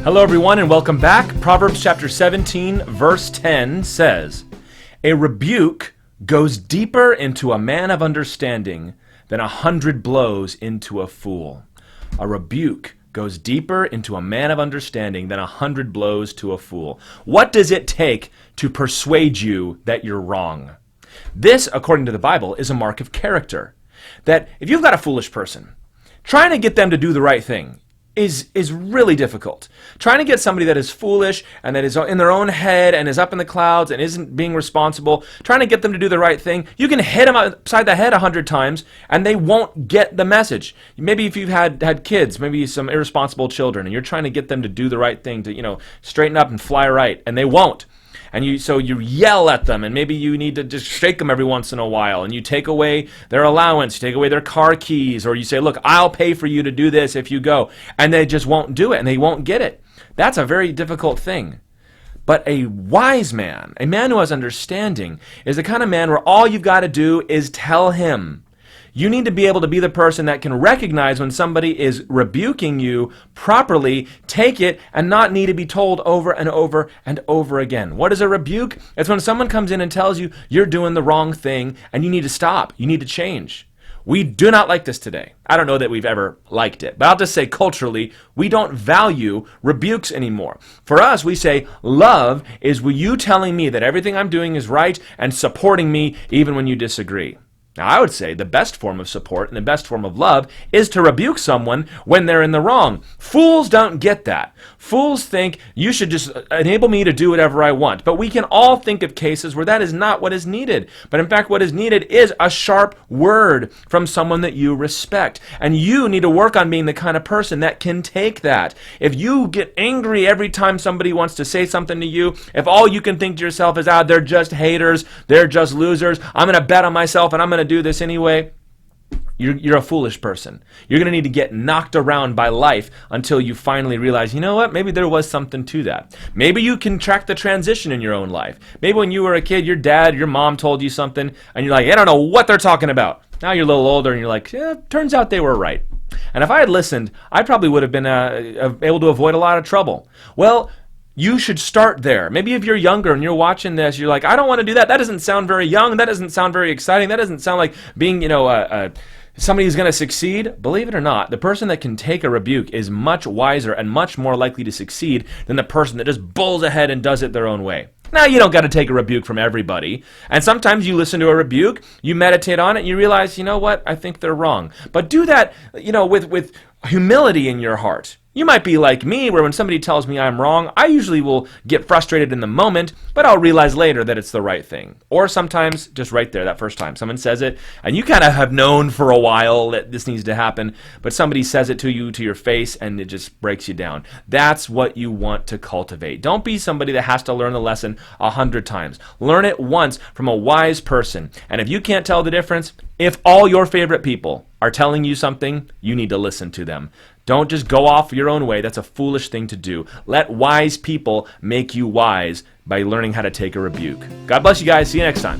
Hello everyone and welcome back. Proverbs chapter 17 verse 10 says, "A rebuke goes deeper into a man of understanding than 100 blows into a fool." A rebuke goes deeper into a man of understanding than 100 blows to a fool. What does it take to persuade you that you're wrong? This, according to the Bible, is a mark of character. That if you've got a foolish person, trying to get them to do the right thing is really difficult. Trying to get somebody that is foolish and that is in their own head and is up in the clouds and isn't being responsible, trying to get them to do the right thing, you can hit them upside the head 100 times and they won't get the message. Maybe if you've had kids, maybe some irresponsible children, and you're trying to get them to do the right thing, to straighten up and fly right, and they won't. And so you yell at them, and maybe you need to just shake them every once in a while, and you take away their allowance, you take away their car keys, or you say, look, I'll pay for you to do this if you go. And they just won't do it, and they won't get it. That's a very difficult thing. But a wise man, a man who has understanding, is the kind of man where all you've got to do is tell him. You need to be able to be the person that can recognize when somebody is rebuking you properly, take it, and not need to be told over and over and over again. What is a rebuke? It's when someone comes in and tells you you're doing the wrong thing and you need to stop. You need to change. We do not like this today. I don't know that we've ever liked it, but I'll just say culturally, we don't value rebukes anymore. For us, we say love is you telling me that everything I'm doing is right and supporting me even when you disagree. Now, I would say the best form of support and the best form of love is to rebuke someone when they're in the wrong. Fools don't get that. Fools think you should just enable me to do whatever I want. But we can all think of cases where that is not what is needed. But in fact, what is needed is a sharp word from someone that you respect. And you need to work on being the kind of person that can take that. If you get angry every time somebody wants to say something to you, if all you can think to yourself is, they're just haters, they're just losers, I'm going to bet on myself and I'm going to do this anyway, you're a foolish person. You're going to need to get knocked around by life until you finally realize, you know what, maybe there was something to that. Maybe you can track the transition in your own life. Maybe when you were a kid, your dad, your mom told you something, and you're like, I don't know what they're talking about. Now you're a little older, and you're like, turns out they were right. And if I had listened, I probably would have been able to avoid a lot of trouble. Well, you should start there. Maybe if you're younger and you're watching this, you're like, I don't want to do that. That doesn't sound very young. That doesn't sound very exciting. That doesn't sound like being, somebody who's going to succeed. Believe it or not, the person that can take a rebuke is much wiser and much more likely to succeed than the person that just bulls ahead and does it their own way. Now, you don't got to take a rebuke from everybody. And sometimes you listen to a rebuke, you meditate on it, and you realize, you know what, I think they're wrong. But do that, with humility in your heart. You might be like me, where when somebody tells me I'm wrong, I usually will get frustrated in the moment, but I'll realize later that it's the right thing. Or sometimes, just right there, that first time, someone says it, and you kind of have known for a while that this needs to happen, but somebody says it to you, to your face, and it just breaks you down. That's what you want to cultivate. Don't be somebody that has to learn the lesson 100 times. Learn it once from a wise person. And if you can't tell the difference, if all your favorite people are telling you something, you need to listen to them. Don't just go off your own way. That's a foolish thing to do. Let wise people make you wise by learning how to take a rebuke. God bless you guys. See you next time.